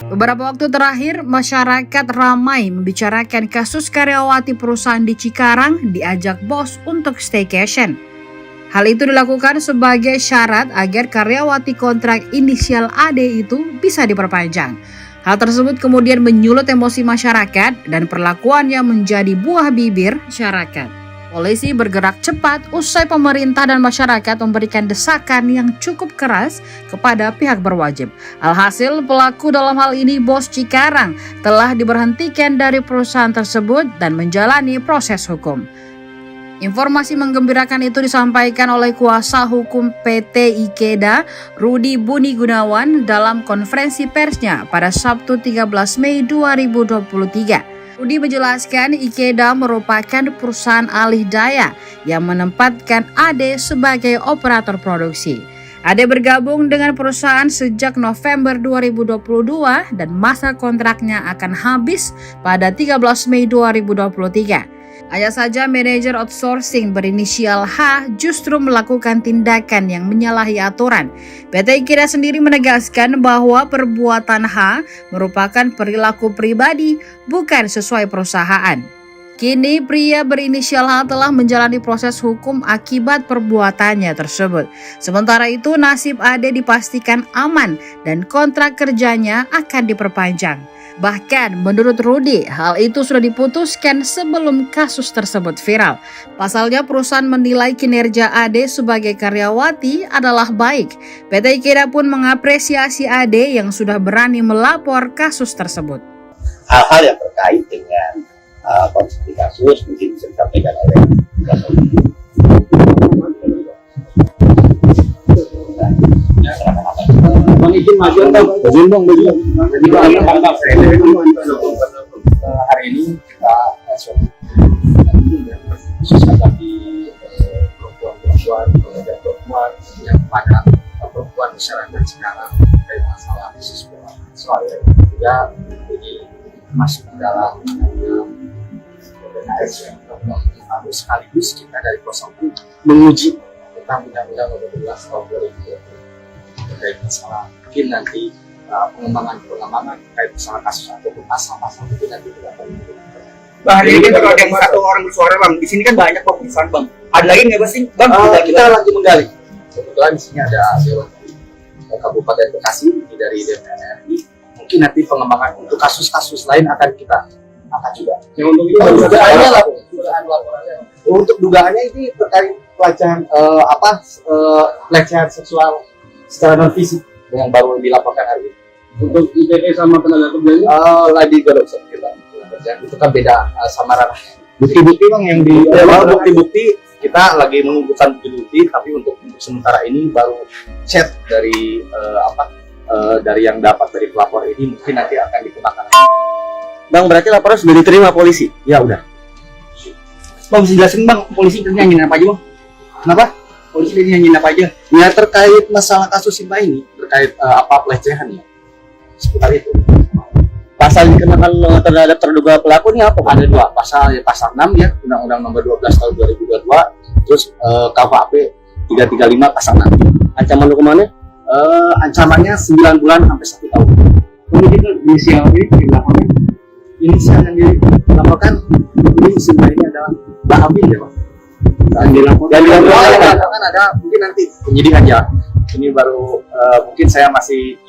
Beberapa waktu terakhir, masyarakat ramai membicarakan kasus karyawati perusahaan di Cikarang diajak bos untuk staycation. Hal itu dilakukan sebagai syarat agar karyawati kontrak inisial AD itu bisa diperpanjang. Hal tersebut kemudian menyulut emosi masyarakat dan perlakuannya menjadi buah bibir masyarakat. Polisi bergerak cepat usai pemerintah dan masyarakat memberikan desakan yang cukup keras kepada pihak berwajib. Alhasil pelaku dalam hal ini bos Cikarang telah diberhentikan dari perusahaan tersebut dan menjalani proses hukum. Informasi menggembirakan itu disampaikan oleh kuasa hukum PT Ikeda, Rudi Buni Gunawan dalam konferensi persnya pada Sabtu 13 Mei 2023. Rudi menjelaskan Ikeda merupakan perusahaan alih daya yang menempatkan AD sebagai operator produksi. AD bergabung dengan perusahaan sejak November 2022 dan masa kontraknya akan habis pada 13 Mei 2023. Hanya saja manajer outsourcing berinisial H justru melakukan tindakan yang menyalahi aturan. PT Ikeda sendiri menegaskan bahwa perbuatan H merupakan perilaku pribadi, bukan sesuai perusahaan. Kini pria berinisial H telah menjalani proses hukum akibat perbuatannya tersebut. Sementara itu nasib AD dipastikan aman dan kontrak kerjanya akan diperpanjang. Bahkan menurut Rudi, hal itu sudah diputuskan sebelum kasus tersebut viral. Pasalnya perusahaan menilai kinerja AD sebagai karyawati adalah baik. PT Ikeda pun mengapresiasi AD yang sudah berani melapor kasus tersebut. Hal-hal yang terkait dengan konstruksi kasus mungkin bisa disampaikan oleh Bang izin maju atau izin bang maju. Jadi hari ini kita khusus di perempuan yang pada perempuan masyarakat sekarang dari masalah khusus soal juga ini masuk ke dalam harus sekaligus kita dari kuasa hukum menguji tentang undang-undang nomor 12 tahun 2020 terkait masalah mungkin nanti pengembangan terkait masalah kasus ataupun pasal-pasal mungkin nanti tidak akan Bang, hari ini kalau ada satu orang bersuara bang, di sini kan banyak bang perusahaan bang. Ada lagi nggak sih bang? Kita lagi menggali. Kebetulan di sini ada Dewan Kabupaten Bekasi dari DPR RI. Mungkin nanti pengembangan untuk kasus-kasus lain akan kita angkat juga. Yang untuk itu dugaannya lah, laporannya. Untuk dugaannya ini terkait pelecehan pelecehan seksual secara non fisik yang baru dilaporkan hari ini. untuk ITE sama tenaga kerjanya Lagi garuk kita. Itu kan beda sama ranahnya. bukti-bukti bang yang di Bukti-bukti kita lagi mengumpulkan bukti, tapi untuk sementara ini baru chat dari dari yang dapat dari pelapor ini mungkin nanti akan dikembangkan. Bang, berarti laporan sudah diterima polisi? Ya udah. Bang, bisa jelasin bang, polisi nyanyiin apa aja bang? Kenapa? Polisi nyanyiin apa aja? Ya terkait masalah kasus Simba ini, terkait pelecehan ya, seputar itu. Pasal yang dikenakan terhadap terduga pelaku ini apa? Ada dua pasal, ya pasal 6 ya, Undang-Undang Nomor 12 Tahun 2022, terus KUHP 335 pasal 6. Ancaman hukumannya? Ancamannya 9 bulan sampai 1 tahun. Kemudian inisial ini dilaporkan? Inisial yang dilaporkan ini Simba ini adalah Mbak Amin ya Pak. Dan dilaporkan ada mungkin nanti penyidikan ya. Ini baru mungkin saya masih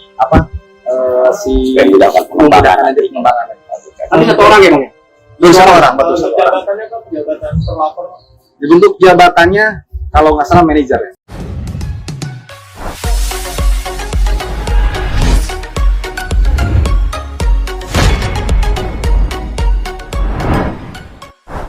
pengembangan. Tapi satu orang ya bang? Satu orang, betul. Jabatannya kan jabatan terlapor. Untuk jabatannya kalau nggak salah manajer ya.